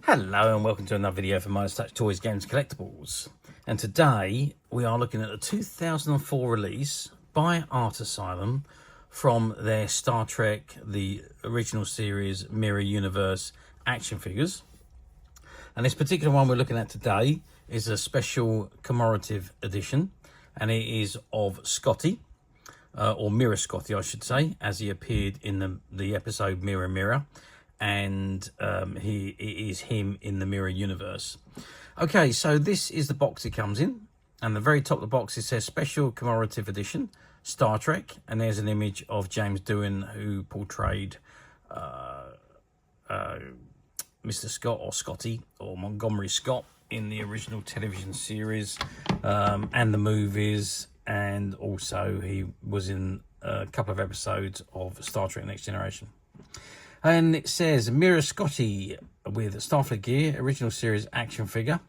Hello and welcome to another video from Minus Touch Toys, Games and Collectibles. And today we are looking at a 2004 release by Art Asylum from their Star Trek, the original series, Mirror Universe action figures. And this particular one we're looking at today is a special commemorative edition, and it is of Scotty, or Mirror Scotty I should say, as he appeared in the episode Mirror Mirror. And it is him in the Mirror Universe. Okay, so this is the box it comes in, and the very top of the box it says Special Commemorative Edition, Star Trek, and there's an image of James Doohan, who portrayed Mr. Scott, or Scotty, or Montgomery Scott in the original television series and the movies, and also he was in a couple of episodes of Star Trek Next Generation. And it says Mirror Scotty with Starfleet gear, original series action figure.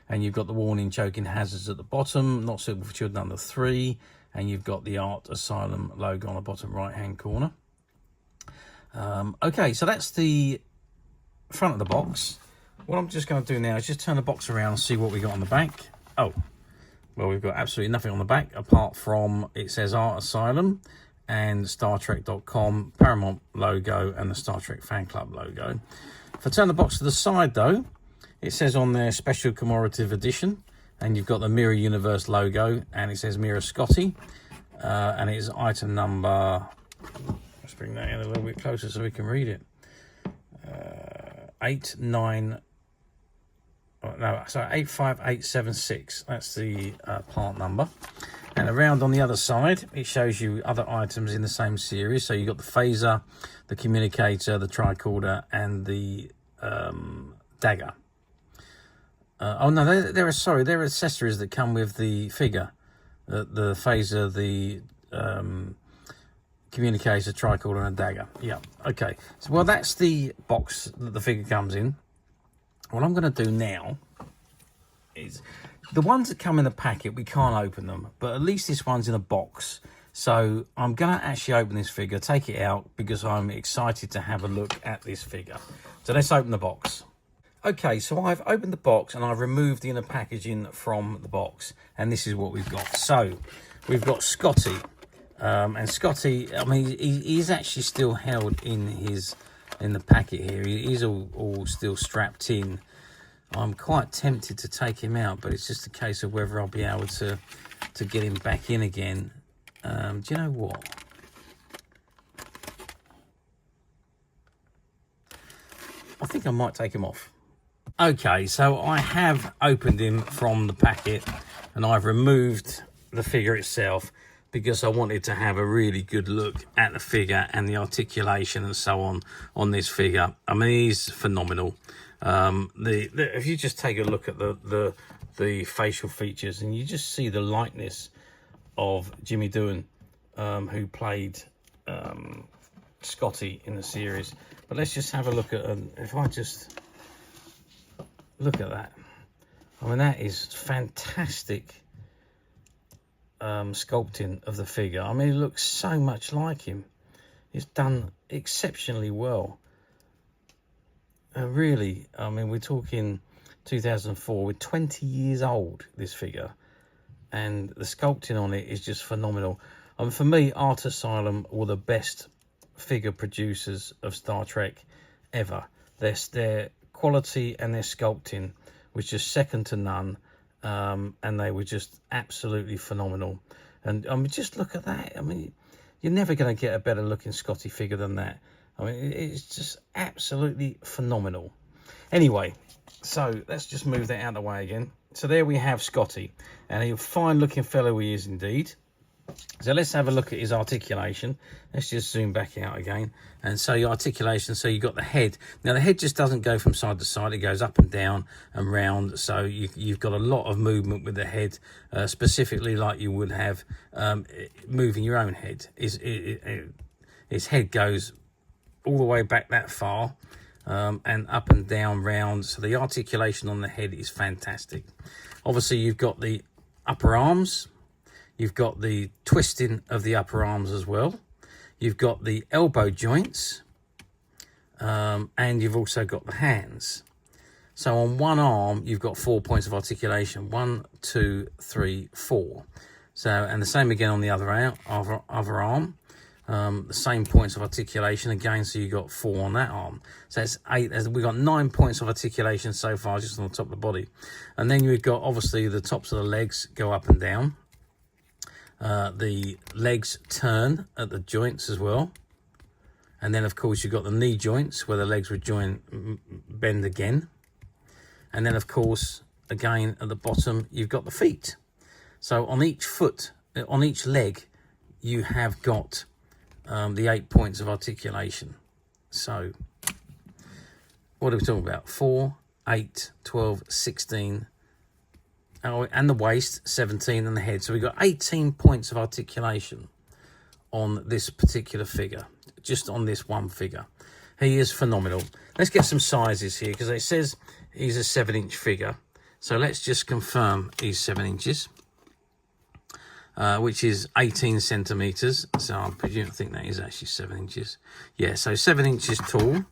And you've got the warning choking hazards at the bottom, not suitable for children under 3. And you've got the Art Asylum logo on the bottom right hand corner. Okay, so that's the front of the box. What I'm just going to do now is just turn the box around and see what we got on the back. Oh, well, we've got absolutely nothing on the back apart from it says Art Asylum and StarTrek.com, Paramount logo, and the Star Trek Fan Club logo. If I turn the box to the side, though, it says on there Special Commemorative Edition, and you've got the Mirror Universe logo, and it says Mirror Scotty, and it is item number, let's bring that in a little bit closer so we can read it, 85876, that's the part number. And around on the other side, it shows you other items in the same series. So you've got the phaser, the communicator, the tricorder, and the dagger. Oh no, they're accessories that come with the figure. The phaser, the communicator, tricorder, and a dagger. Yeah, okay. So, well, that's the box that the figure comes in. What I'm going to do now is, the ones that come in the packet, we can't open them, but at least this one's in a box. So I'm going to actually open this figure, take it out, because I'm excited to have a look at this figure. So let's open the box. Okay, so I've opened the box and I've removed the inner packaging from the box, and this is what we've got. So we've got Scotty, and Scotty, I mean, he's actually still held in the packet here. He's all still strapped in. I'm quite tempted to take him out, but it's just a case of whether I'll be able to get him back in again. Do you know what? I think I might take him off. Okay, so I have opened him from the packet, and I've removed the figure itself because I wanted to have a really good look at the figure and the articulation and so on this figure. I mean, he's phenomenal. If you just take a look at the facial features, and you just see the likeness of Jimmy Doohan, who played Scotty in the series. But let's just have a look at, if I just look at that, I mean, that is fantastic sculpting of the figure. I mean, it looks so much like him. It's done exceptionally well. Really, I mean, we're talking 2004, we're 20 years old, this figure, and the sculpting on it is just phenomenal. For me, Art Asylum were the best figure producers of Star Trek ever. Their quality and their sculpting was just second to none, and they were just absolutely phenomenal. And I mean, just look at that. I mean, you're never going to get a better looking Scotty figure than that. I mean, it's just absolutely phenomenal. Anyway, so let's just move that out of the way again. So there we have Scotty, and a fine looking fellow he is indeed. So let's have a look at his articulation. Let's just zoom back out again. And so your articulation, so you've got the head. Now the head just doesn't go from side to side, it goes up and down and round. So you've got a lot of movement with the head, specifically like you would have moving your own head. His head goes all the way back that far, and up and down round. So the articulation on the head is fantastic. Obviously you've got the upper arms, you've got the twisting of the upper arms as well, you've got the elbow joints, and you've also got the hands. So on one arm, you've got 4 points of articulation. 1, 2, 3, 4. So, and the same again on the other arm. The same points of articulation again, so you got 4 on that arm. So it's 8. We've got 9 points of articulation so far, just on the top of the body. And then you've got, obviously, the tops of the legs go up and down. The legs turn at the joints as well. And then, of course, you've got the knee joints where the legs would bend again. And then, of course, again, at the bottom, you've got the feet. So on each foot, on each leg, you have got the 8 points of articulation. So what are we talking about? 4, 8, 12, 16. Oh, and the waist, 17, and the head. So we've got 18 points of articulation on this particular figure, just on this one figure. He is phenomenal. Let's get some sizes here, because it says he's a 7-inch figure. So let's just confirm he's 7 inches. Which is 18 centimeters. So I think that is actually 7 inches. Yeah, so 7 inches tall.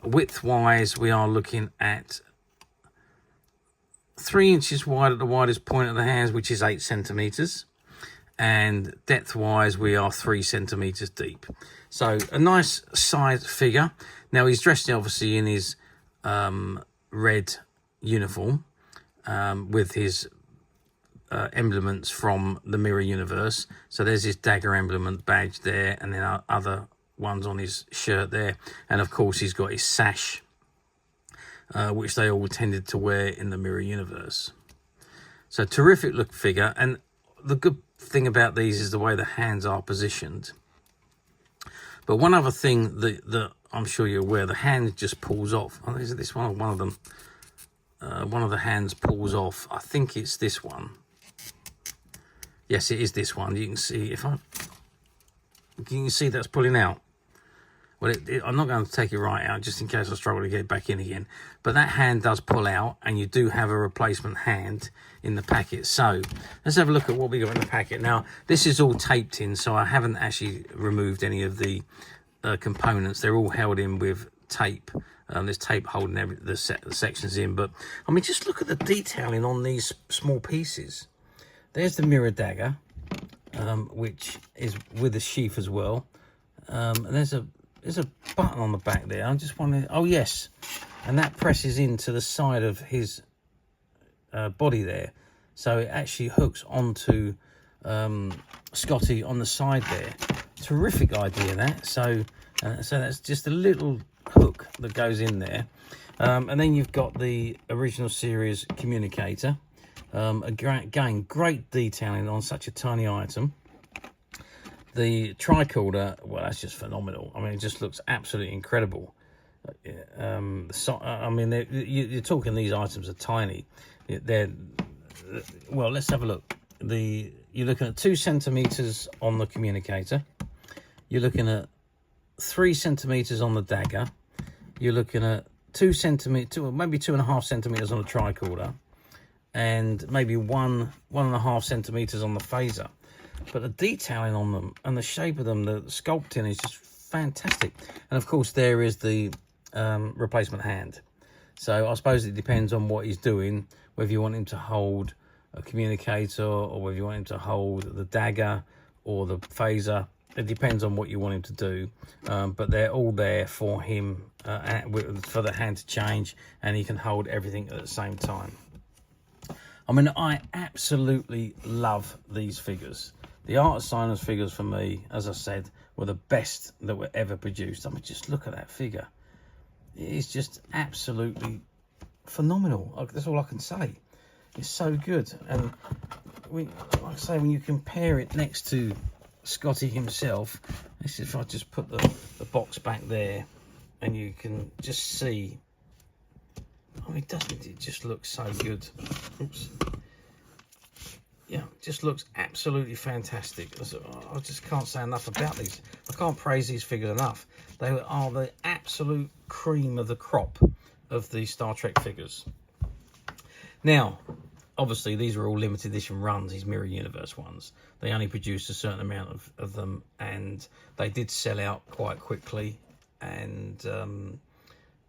Width-wise, we are looking at 3 inches wide at the widest point of the hands, which is 8 centimeters. And depth-wise, we are 3 centimeters deep. So a nice size figure. Now, he's dressed obviously in his red uniform with his emblements from the Mirror Universe. So there's his dagger emblem badge there, and then other ones on his shirt there. And of course, he's got his sash, which they all tended to wear in the Mirror Universe. So terrific look figure. And the good thing about these is the way the hands are positioned. But one other thing that I'm sure you're aware, the hand just pulls off. Oh, is it this one or one of them? One of the hands pulls off. I think it's this one. Yes, it is this one. You can see you can see that's pulling out. Well, I'm not going to take it right out just in case I struggle to get it back in again. But that hand does pull out, and you do have a replacement hand in the packet. So let's have a look at what we got in the packet. Now, this is all taped in, so I haven't actually removed any of the components. They're all held in with tape. There's tape holding the sections in. But, I mean, just look at the detailing on these small pieces. There's the mirror dagger, which is with a sheath as well. And there's a button on the back there. I just wondering, oh yes, and that presses into the side of his body there, so it actually hooks onto Scotty on the side there. Terrific idea that. So that's just a little hook that goes in there, and then you've got the original series Communicator. Again, great detailing on such a tiny item. The Tricorder, well, that's just phenomenal. I mean, it just looks absolutely incredible. I mean, you're talking these items are tiny. Well, let's have a look. You're looking at 2 centimeters on the Communicator. You're looking at 3 centimeters on the dagger. You're looking at 2 centimeters, maybe 2.5 centimeters on the Tricorder, and maybe 1.5 centimeters on the phaser. But the detailing on them and the shape of them, the sculpting is just fantastic. And of course, there is the replacement hand. So I suppose it depends on what he's doing, whether you want him to hold a Communicator or whether you want him to hold the dagger or the phaser. It depends on what you want him to do. But they're all there for him, for the hand to change, and he can hold everything at the same time. I mean, I absolutely love these figures. The Art Asylum figures, for me, as I said, were the best that were ever produced. I mean, just look at that figure. It's just absolutely phenomenal. That's all I can say. It's so good. And like I say, when you compare it next to Scotty himself, this is if I just put the box back there, and you can just see. I mean, doesn't it just look so good? Oops. Yeah, just looks absolutely fantastic. I just can't say enough about these. I can't praise these figures enough. They are the absolute cream of the crop of the Star Trek figures. Now, obviously, these are all limited edition runs, these Mirror Universe ones. They only produced a certain amount of them, and they did sell out quite quickly. And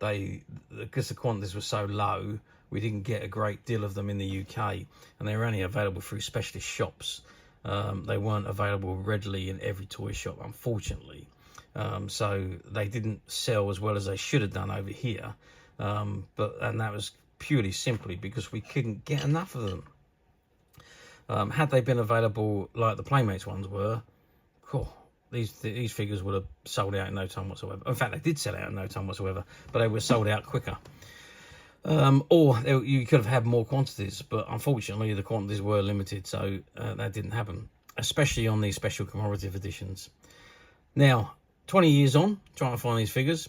because the quantities were so low, we didn't get a great deal of them in the UK, and they were only available through specialist shops. They weren't available readily in every toy shop, unfortunately. So they didn't sell as well as they should have done over here. And that was purely simply because we couldn't get enough of them. Had they been available like the Playmates ones were, cool. These figures would have sold out in no time whatsoever. In fact, they did sell out in no time whatsoever, but they were sold out quicker. Or you could have had more quantities, but unfortunately the quantities were limited, so that didn't happen, especially on these special commemorative editions. Now, 20 years on, trying to find these figures,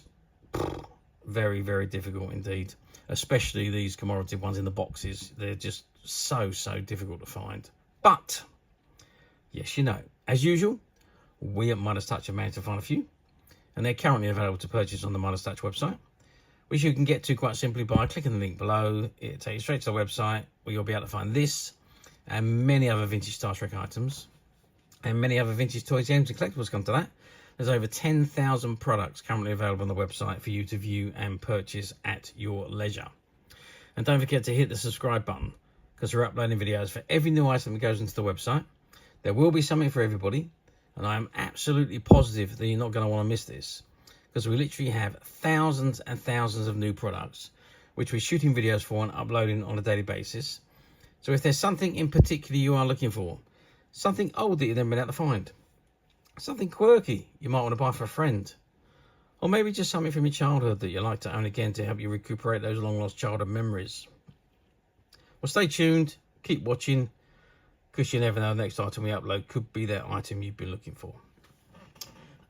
very, very difficult indeed, especially these commemorative ones in the boxes. They're just so difficult to find. But, yes, you know, as usual, we at Midas Touch have managed to find a few, and they're currently available to purchase on the Midas Touch website, which you can get to quite simply by clicking the link below. It'll take you straight to the website, where you'll be able to find this and many other vintage Star Trek items, and many other vintage toys, games and collectibles come to that. There's over 10,000 products currently available on the website for you to view and purchase at your leisure. And don't forget to hit the subscribe button, because we're uploading videos for every new item that goes into the website. There will be something for everybody, and I am absolutely positive that you're not going to want to miss this, because we literally have thousands and thousands of new products, which we're shooting videos for and uploading on a daily basis. So if there's something in particular you are looking for, something old that you've never been able to find, something quirky you might want to buy for a friend, or maybe just something from your childhood that you like to own again to help you recuperate those long-lost childhood memories, well, stay tuned, keep watching, because you never know, the next item we upload could be that item you've been looking for.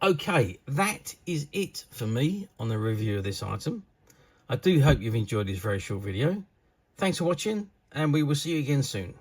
Okay, that is it for me on the review of this item. I do hope you've enjoyed this very short video. Thanks for watching, and we will see you again soon.